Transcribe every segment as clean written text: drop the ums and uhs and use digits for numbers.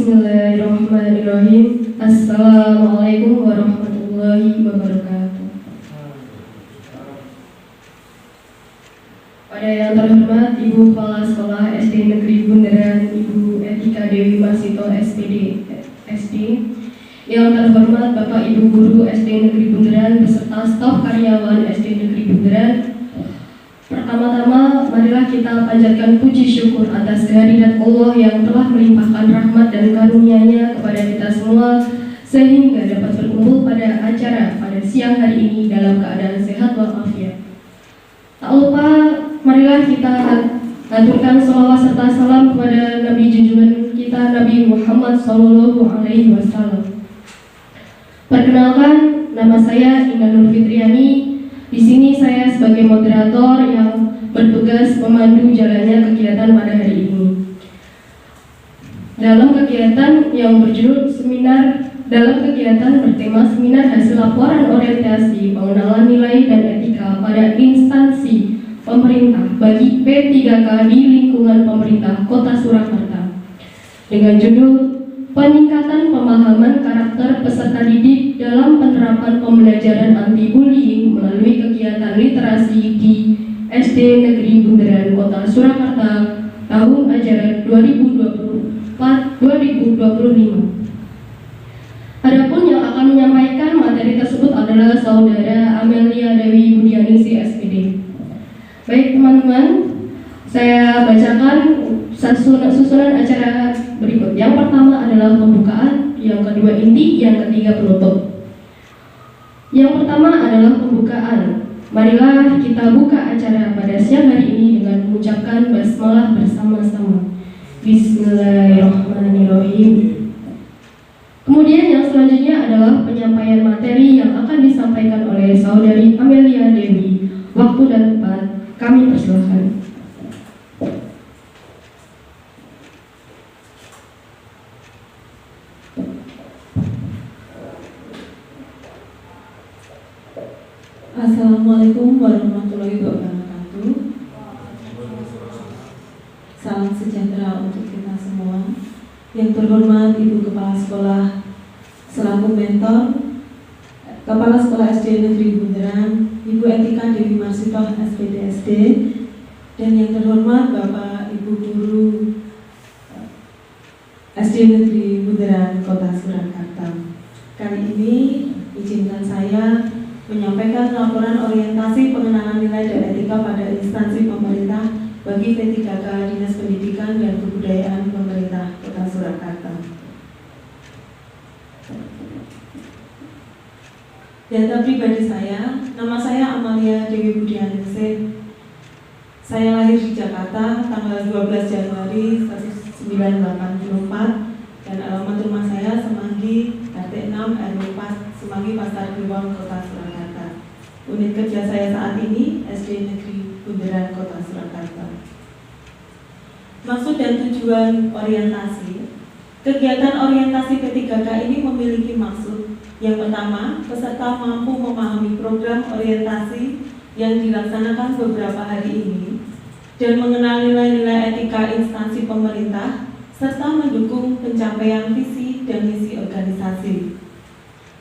Bismillahirrahmanirrahim. Assalamualaikum warahmatullahi wabarakatuh. Pada yang terhormat Ibu Kepala Sekolah SD Negeri Bundaran, Ibu Etika Dewi Masito SPD, SD. Yang terhormat Bapak Ibu Guru SD Negeri Bundaran beserta staf karyawan SD Negeri Bundaran. Pertama-tama, marilah kita panjatkan puji syukur atas kehadirat Allah yang telah melimpahkan rahmat dan karunia-Nya kepada kita semua sehingga dapat berkumpul pada acara pada siang hari ini dalam keadaan sehat walafiat. Tak lupa, marilah kita haturkan salawat serta salam kepada Nabi junjungan kita Nabi Muhammad SAW. Perkenalkan, nama saya Indah Nur Fitriani. Di sini saya sebagai moderator yang bertugas memandu jalannya kegiatan pada hari ini. Dalam kegiatan yang berjudul kegiatan bertema seminar hasil laporan orientasi pengenalan nilai dan etika pada instansi pemerintah bagi P3K di lingkungan pemerintah Kota Surakarta dengan judul peningkatan pemahaman karakter peserta didik dalam penerapan pembelajaran anti-bullying melalui kegiatan literasi di SD Negeri Bundaran Kota Surakarta tahun ajaran 2024-2025. Adapun yang akan menyampaikan materi tersebut adalah Saudara Amelia Dewi Budianingsih SPD. Baik teman-teman, saya bacakan susunan acara berikut. Yang pertama adalah pembukaan, yang kedua inti, yang ketiga penutup. Yang pertama adalah pembukaan. Marilah kita buka acara pada siang hari ini dengan mengucapkan basmalah bersama-sama. Bismillahirrahmanirrahim. Kemudian yang selanjutnya adalah penyampaian materi yang akan disampaikan oleh Saudari Amelia Dewi. Waktu dan tempat kami persilahkan. Assalamualaikum warahmatullahi wabarakatuh. Salam sejahtera untuk kita semua. Yang terhormat Ibu Kepala Sekolah selaku mentor Kepala Sekolah SD Negeri Bundaran, Ibu Etika Dewi Masito SPD, dan yang terhormat Bapak Ibu Guru SD Negeri Bundaran Kota Surakarta. Kali ini izinkan saya menyampaikan laporan orientasi pengenalan nilai dan etika pada instansi pemerintah bagi P3K Dinas Pendidikan dan Kebudayaan Pemerintah Kota Surakarta. Data pribadi saya, nama saya Amelia Dewi Budianingsih. Saya lahir di Jakarta tanggal 12 Januari 1984 dan alamat rumah saya Semanggi, RT 6 RW 4, Semanggi Pasar Kliwon, Kota Surakarta. Unit kerja saya saat ini SD Negeri Bundaran Kota Surakarta. Maksud dan tujuan orientasi. Kegiatan orientasi P3K ini memiliki maksud. Yang pertama, peserta mampu memahami program orientasi yang dilaksanakan beberapa hari ini dan mengenal nilai-nilai etika instansi pemerintah serta mendukung pencapaian visi dan misi organisasi.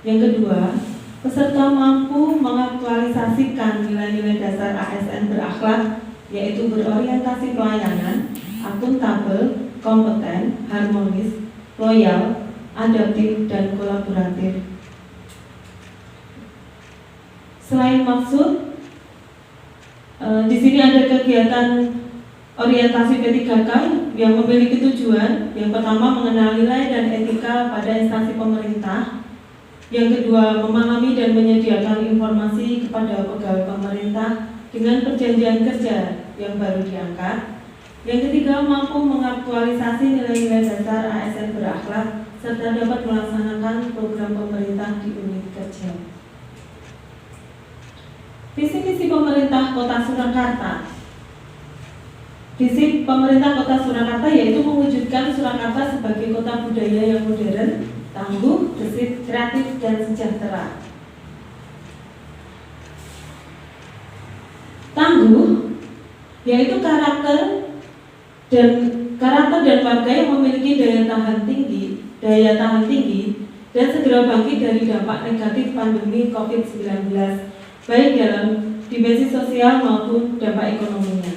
Yang kedua, peserta mampu mengaktualisasikan nilai-nilai dasar ASN berakhlak, yaitu berorientasi pelayanan, akuntabel, kompeten, harmonis, loyal, adaptif, dan kolaboratif. Selain maksud, di sini ada kegiatan orientasi P3K yang memiliki tujuan. Yang pertama, mengenal nilai dan etika pada instansi pemerintah. Yang kedua, memahami dan menyediakan informasi kepada pegawai pemerintah dengan perjanjian kerja yang baru diangkat. Yang ketiga, mampu mengaktualisasi nilai-nilai dasar ASN berakhlak serta dapat melaksanakan program pemerintah di unit kerja. Visi-misi pemerintah Kota Surakarta. Visi pemerintah Kota Surakarta yaitu mewujudkan Surakarta sebagai kota budaya yang modern, tangguh, gesit, kreatif, dan sejahtera. Tangguh yaitu karakter dan karakter dan warga yang memiliki daya tahan tinggi dan segera bangkit dari dampak negatif pandemi COVID-19, baik dalam dimensi sosial maupun dampak ekonominya.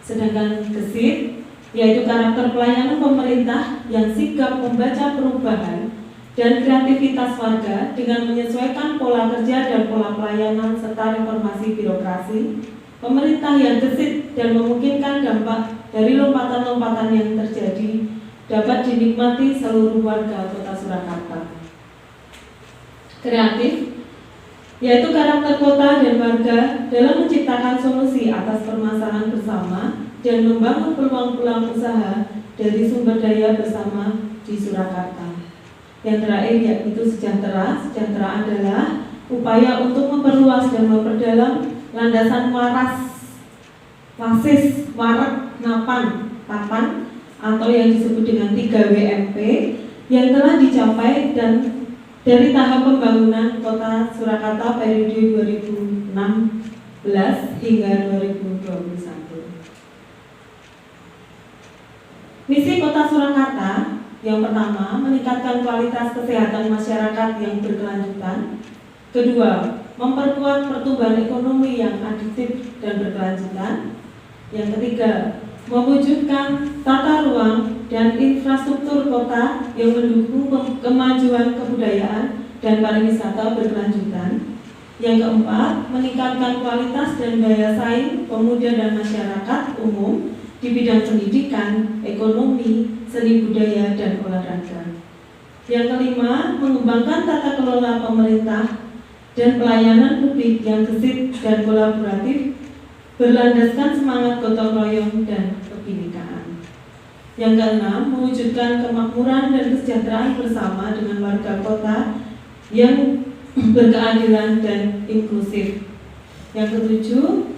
Sedangkan gesit, yaitu karakter pelayanan pemerintah yang sigap membaca perubahan dan kreativitas warga dengan menyesuaikan pola kerja dan pola pelayanan serta reformasi birokrasi. Pemerintah yang gesit dan memungkinkan dampak dari lompatan-lompatan yang terjadi dapat dinikmati seluruh warga Kota Surakarta. Kreatif, yaitu karakter kota dan warga dalam menciptakan solusi atas permasalahan bersama dan membangun peluang-peluang usaha dari sumber daya bersama di Surakarta. Yang terakhir yaitu sejahtera. Sejahtera adalah upaya untuk memperluas dan memperdalam landasan waras, wasis, warak, napan, tapan atau yang disebut dengan 3WMP yang telah dicapai dan dari tahap pembangunan Kota Surakarta periode 2016 hingga 2021. Misi Kota Surakarta yang pertama, meningkatkan kualitas kesehatan masyarakat yang berkelanjutan. Kedua, memperkuat pertumbuhan ekonomi yang adiktif dan berkelanjutan. Yang ketiga, mewujudkan tata ruang dan infrastruktur kota yang mendukung kemajuan kebudayaan dan pariwisata berkelanjutan. Yang keempat, meningkatkan kualitas dan daya saing pemuda dan masyarakat umum di bidang pendidikan, ekonomi, seni budaya, dan olahraga. Yang kelima, mengembangkan tata kelola pemerintah dan pelayanan publik yang gesit dan kolaboratif, berlandaskan semangat gotong royong dan kebinekaan. Yang keenam, mewujudkan kemakmuran dan kesejahteraan bersama dengan warga kota yang berkeadilan dan inklusif. Yang ketujuh,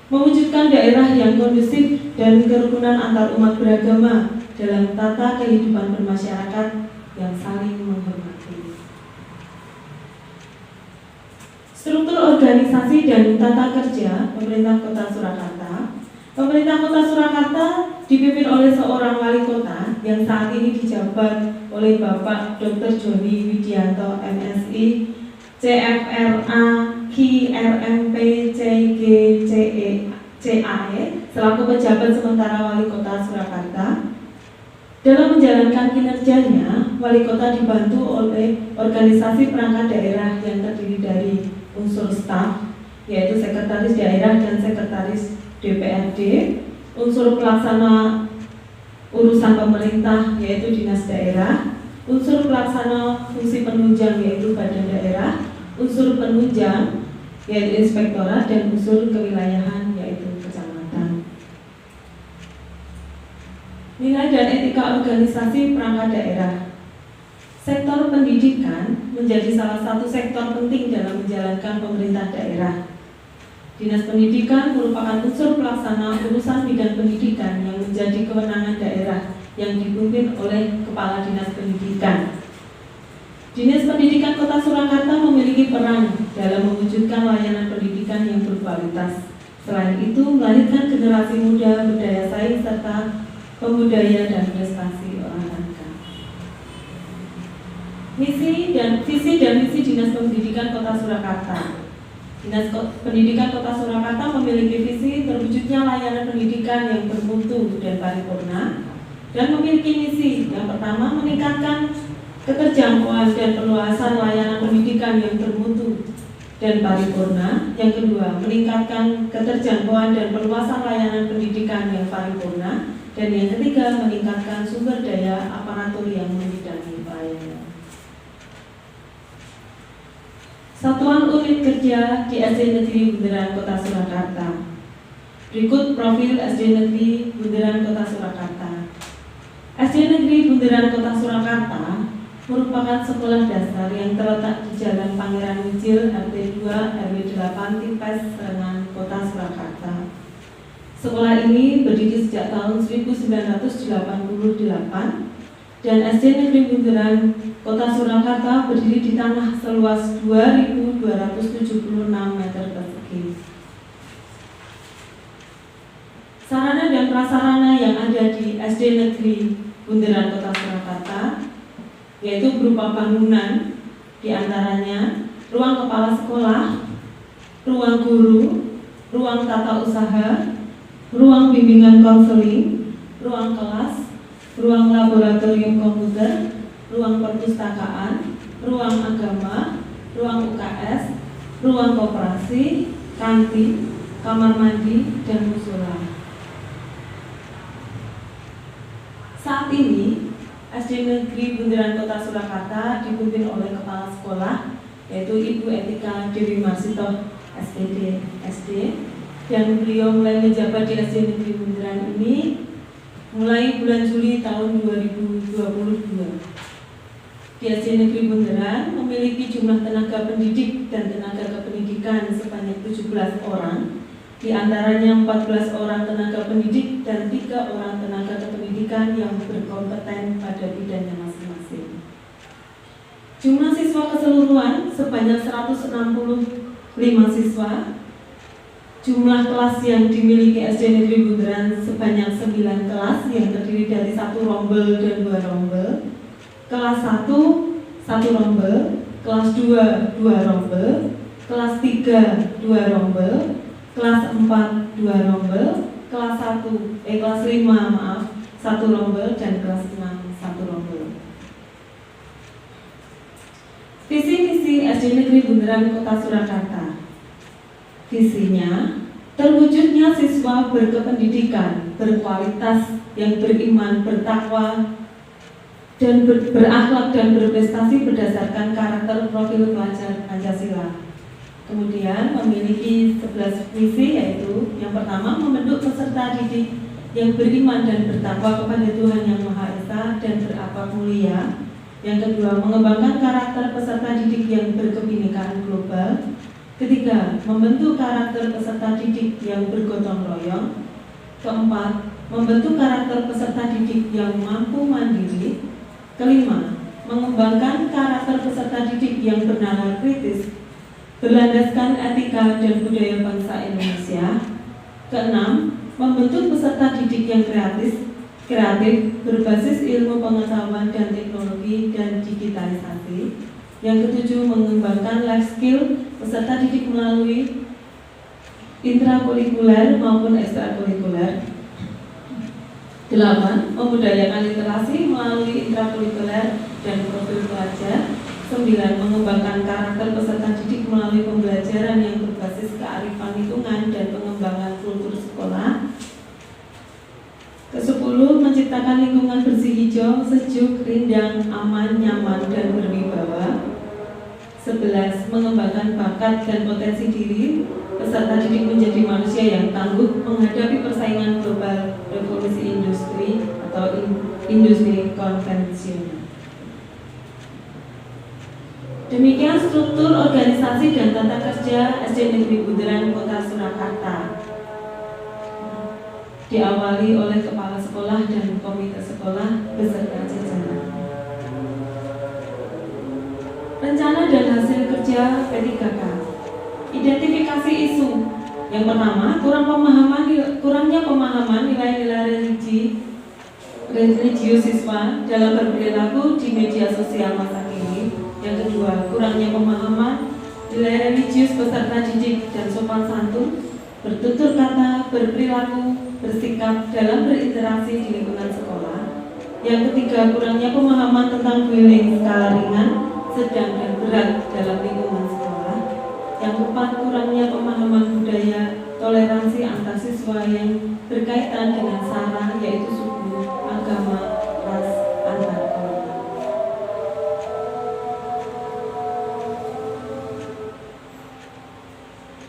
mewujudkan daerah yang kondusif dan kerukunan antar umat beragama dalam tata kehidupan bermasyarakat yang saling menghormati. Struktur organisasi dan tata kerja Pemerintah Kota Surakarta. Pemerintah Kota Surakarta dipimpin oleh seorang wali kota yang saat ini dijabat oleh Bapak Dr. Joni Widianto MSI, CFRA, KRMP, CAE selaku pejabat sementara wali kota Surakarta. Dalam menjalankan kinerjanya, wali kota dibantu oleh organisasi perangkat daerah yang terdiri dari unsur staf, yaitu sekretaris daerah dan sekretaris DPRD, unsur pelaksana urusan pemerintah yaitu dinas daerah, unsur pelaksana fungsi penunjang yaitu badan daerah, unsur penunjang yaitu inspektorat, dan unsur kewilayahan yaitu kecamatan. Nilai dan etika organisasi perangkat daerah. Sektor pendidikan menjadi salah satu sektor penting dalam menjalankan pemerintah daerah. Dinas pendidikan merupakan unsur pelaksana urusan bidang pendidikan yang menjadi kewenangan daerah yang dipimpin oleh Kepala Dinas Pendidikan. Dinas Pendidikan Kota Surakarta memiliki peran dalam mewujudkan layanan pendidikan yang berkualitas. Selain itu, melahirkan generasi muda berdaya saing serta pembudaya dan prestasi olahraga. Visi dan misi Dinas Pendidikan Kota Surakarta. Dinas Pendidikan Kota Surakarta memiliki visi terwujudnya layanan pendidikan yang bermutu dan paripurna, dan memiliki misi yang pertama, meningkatkan keterjangkauan dan perluasan layanan pendidikan yang bermutu dan paripurna. Yang kedua, meningkatkan keterjangkauan dan perluasan layanan pendidikan yang paripurna. Dan yang ketiga, meningkatkan sumber daya aparatur yang membidangi pelayanan. Satuan unit kerja di SD Negeri Bundaran Kota Surakarta. Berikut profil SD Negeri Bundaran Kota Surakarta. SD Negeri Bundaran Kota Surakarta merupakan sekolah dasar yang terletak di Jalan Pangeran Wijil, RT 2 RW 8 Tipes, Serengan, Kota Surakarta. Sekolah ini berdiri sejak tahun 1988 dan SD Negeri Bundaran Kota Surakarta berdiri di tanah seluas 2.276 meter persegi. Sarana dan prasarana yang ada di SD SD Negeri Bundaran Kota Surakarta, yaitu berupa bangunan, diantaranya ruang kepala sekolah, ruang guru, ruang tata usaha, ruang bimbingan konseling, ruang kelas, ruang laboratorium komputer, ruang perpustakaan, ruang agama, ruang UKS, ruang koperasi, kantin, kamar mandi, dan mushola. Saat ini, SD Negeri Bundaran Kota Surakarta dipimpin oleh kepala sekolah, yaitu Ibu Etika Dewi Marsitoh SPD, dan beliau mulai menjabat di SD Negeri Bundaran ini mulai bulan Juli tahun 2022. Di SD Negeri Bundaran memiliki jumlah tenaga pendidik dan tenaga kependidikan sebanyak 17 orang, di antaranya 14 orang tenaga pendidik dan 3 orang tenaga kependidikan yang berkompeten pada bidangnya masing-masing. Jumlah siswa keseluruhan sebanyak 165 siswa. Jumlah kelas yang dimiliki SD Negeri Bundaran sebanyak 9 kelas yang terdiri dari 1 rombel dan 2 rombel. Kelas 1, 1 rombel. Kelas 2, 2 rombel. Kelas 3, 2 rombel. Kelas 4, 2 rombel. Kelas 5, 1 rombel, dan kelas 6, 1 rombel. Visi misi SD Negeri Bundaran Kota Surakarta. Visinya, terwujudnya siswa berkependidikan, berkualitas, yang beriman, bertakwa, dan berakhlak dan berprestasi berdasarkan karakter profil pelajar Pancasila. Kemudian memiliki 11 misi, yaitu yang pertama membentuk peserta didik yang beriman dan bertakwa kepada Tuhan Yang Maha Esa dan berakhlak mulia. Yang kedua, mengembangkan karakter peserta didik yang berkebinekaan global. Ketiga, membentuk karakter peserta didik yang bergotong royong. Keempat, membentuk karakter peserta didik yang mampu mandiri. Kelima, mengembangkan karakter peserta didik yang bernalar kritis, berlandaskan etika dan budaya bangsa Indonesia. Keenam, membentuk peserta didik yang kreatif, berbasis ilmu pengetahuan dan teknologi dan digitalisasi. Yang ketujuh, mengembangkan life skill peserta didik melalui intrakurikuler maupun ekstrakurikuler. 8. Membudayakan literasi melalui intrakurikuler dan profil pelajar. 9. Mengembangkan karakter peserta didik melalui pembelajaran yang berbasis kearifan lingkungan dan pengembangan kultur sekolah. 10. Menciptakan lingkungan bersih hijau, sejuk, rindang, aman, nyaman, dan berwibawa. 11. Mengembangkan bakat dan potensi diri peserta didik menjadi manusia yang tangguh menghadapi persaingan global revolusi industri atau industri konvensional. Demikian struktur organisasi dan tata kerja SD Negeri Bundaran Kota Surakarta. Diawali oleh kepala sekolah dan komite sekolah beserta jajaran. Rencana dan hasil kerja P3K. Identifikasi isu. Yang pertama, kurangnya pemahaman nilai-nilai religius siswa dalam berperilaku di media sosial masa kini. Yang kedua, kurangnya pemahaman nilai religius peserta didik dan sopan santun, bertutur kata, berperilaku, bersikap dalam berinteraksi di lingkungan sekolah. Yang ketiga, kurangnya pemahaman tentang bullying skala ringan, sedang, dan berat dalam lingkungan sekolah. Yang keempat, kurangnya pemahaman budaya toleransi antar siswa yang berkaitan dengan sara, yaitu suku, agama, ras, antar golongan.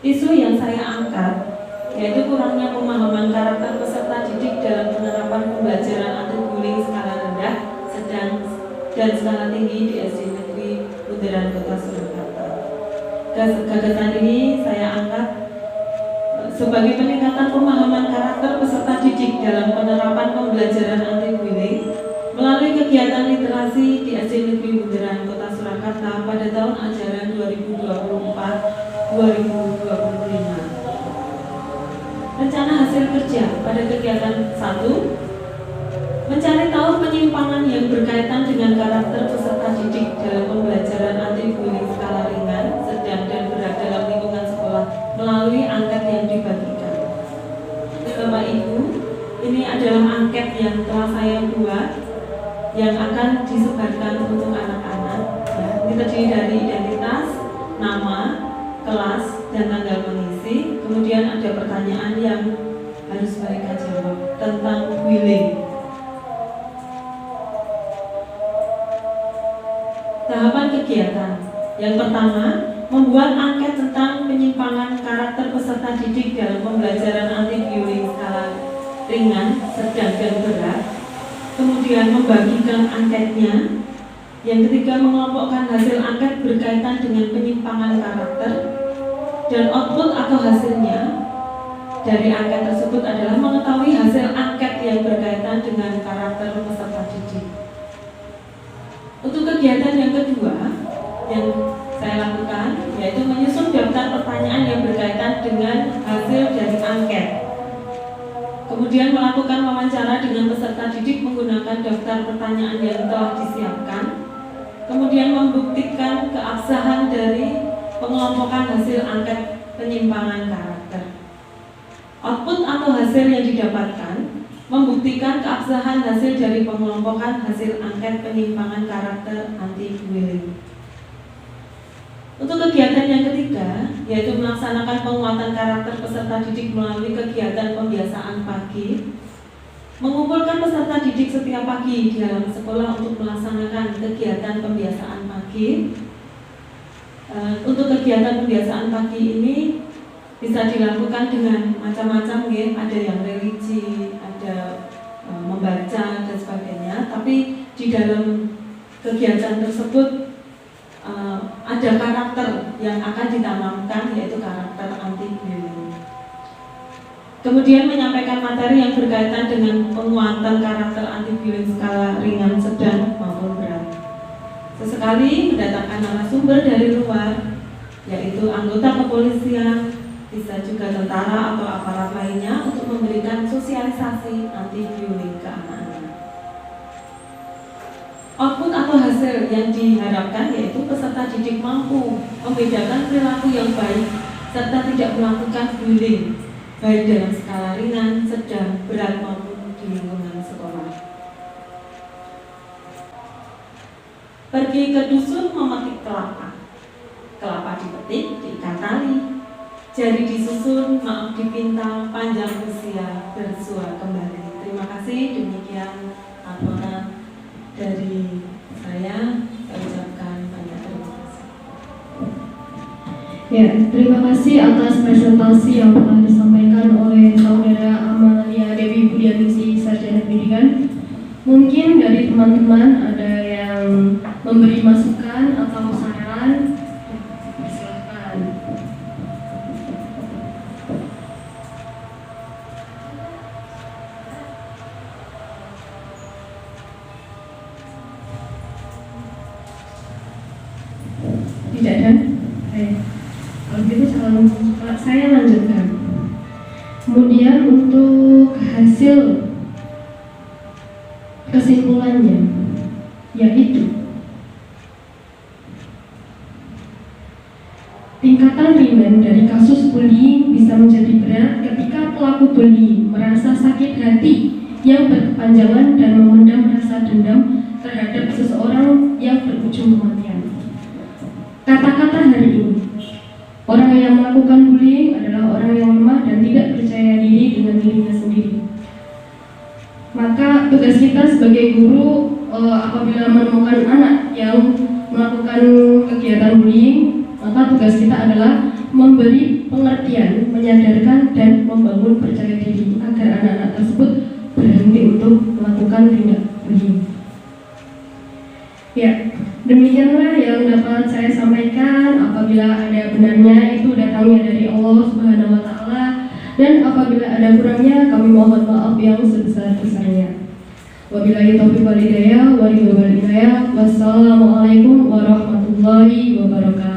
Isu yang saya angkat yaitu kurangnya pemahaman karakter peserta didik dalam penerapan pembelajaran anti bullying skala rendah, sedang, dan skala tinggi di SD Negeri Bundaran Kota Surakarta. Gagasan ini saya angkat sebagai peningkatan pemahaman karakter peserta didik dalam penerapan pembelajaran anti bullying melalui kegiatan literasi di SD Negeri Bundaran Kota Surakarta pada tahun ajaran 2024-2025. Rencana hasil kerja pada kegiatan 1. Mencari tahu penyimpangan yang berkaitan dengan karakter peserta didik dalam pembelajaran anti-bullying skala ringan, sedang, dan berat dalam lingkungan sekolah melalui angket yang dibagikan. Bapak Ibu, ini adalah angket yang telah saya buat yang akan disebarkan untuk anak-anak. Ya, ini terdiri dari identitas, nama, kelas, dan tanggal mengisi. Kemudian ada pertanyaan yang harus mereka jawab tentang bullying. Tahapan kegiatan. Yang pertama, membuat angket tentang penyimpangan karakter peserta didik dalam pembelajaran anti-bullying skala ringan, sedang, dan berat. Kemudian membagikan anketnya. Yang ketiga, mengelompokkan hasil angket berkaitan dengan penyimpangan karakter. Dan output atau hasilnya dari angket tersebut adalah mengetahui hasil angket yang berkaitan dengan karakter peserta didik. Untuk kegiatan yang kedua yang saya lakukan yaitu menyusun daftar pertanyaan yang berkaitan dengan hasil dari angket. Kemudian melakukan wawancara dengan peserta didik menggunakan daftar pertanyaan yang telah disiapkan. Kemudian membuktikan keabsahan dari pengelompokan hasil angket penyimpangan karakter. Output atau hasil yang didapatkan membuktikan keabsahan hasil dari pengelompokan hasil angket penyimpangan karakter anti-bullying. Untuk kegiatan yang ketiga, yaitu melaksanakan penguatan karakter peserta didik melalui kegiatan pembiasaan pagi, mengumpulkan peserta didik setiap pagi di dalam sekolah untuk melaksanakan kegiatan pembiasaan pagi. Untuk kegiatan pembiasaan pagi ini bisa dilakukan dengan macam-macam, ya. Ada yang religi, ada membaca dan sebagainya. Tapi di dalam kegiatan tersebut ada karakter yang akan ditanamkan, yaitu karakter anti-bullying. Kemudian menyampaikan materi yang berkaitan dengan penguatan karakter anti-bullying skala ringan, sedang, maupun berat. Sesekali mendatangkan narasumber dari luar, yaitu anggota kepolisian, bisa juga tentara atau aparat lainnya untuk memberikan sosialisasi anti-bullying ke anak-anak. Output atau hasil yang diharapkan yaitu peserta didik mampu membedakan perilaku yang baik serta tidak melakukan bullying, baik dalam skala ringan, sedang, berat maupun di lingkungan sekolah. Pergi ke dusun memetik kelapa. Kelapa dipetik, diikat tali. Jari disusun, maaf dipintal, panjang usia, bersua kembali. Terima kasih, demikian laporan dari saya ucapkan banyak terima kasih. Ya, terima kasih atas presentasi yang telah disampaikan oleh Saudara Amalia Dewi Budianingsih, Sarjana Pendidikan. Mungkin dari teman-teman ada yang memberi masukan atau saran. Silakan. Tidak ada? Kalau gitu saya lanjutkan. Kemudian untuk hasil kesimpulannya, yaitu tingkatan ringan dari kasus bullying bisa menjadi berat ketika pelaku bullying merasa sakit hati yang berkepanjangan dan memendam rasa dendam terhadap seseorang yang berujung kematian. Kata-kata hari ini, orang yang melakukan bullying adalah orang yang lemah dan tidak percaya diri dengan dirinya sendiri. Maka tugas kita sebagai guru apabila menemukan anak yang melakukan kegiatan bullying, maka tugas kita adalah memberi pengertian, menyadarkan dan membangun percaya diri agar anak-anak tersebut berhenti untuk melakukan tindak bullying. Ya, demikianlah yang dapat saya sampaikan. Apabila ada benarnya itu datangnya dari Allah Subhanahu wa Ta'ala, dan apabila ada kurangnya kami mohon maaf yang sebesar-besarnya. Wabillahi taufiq wal hidayah, wassalamualaikum warahmatullahi wabarakatuh.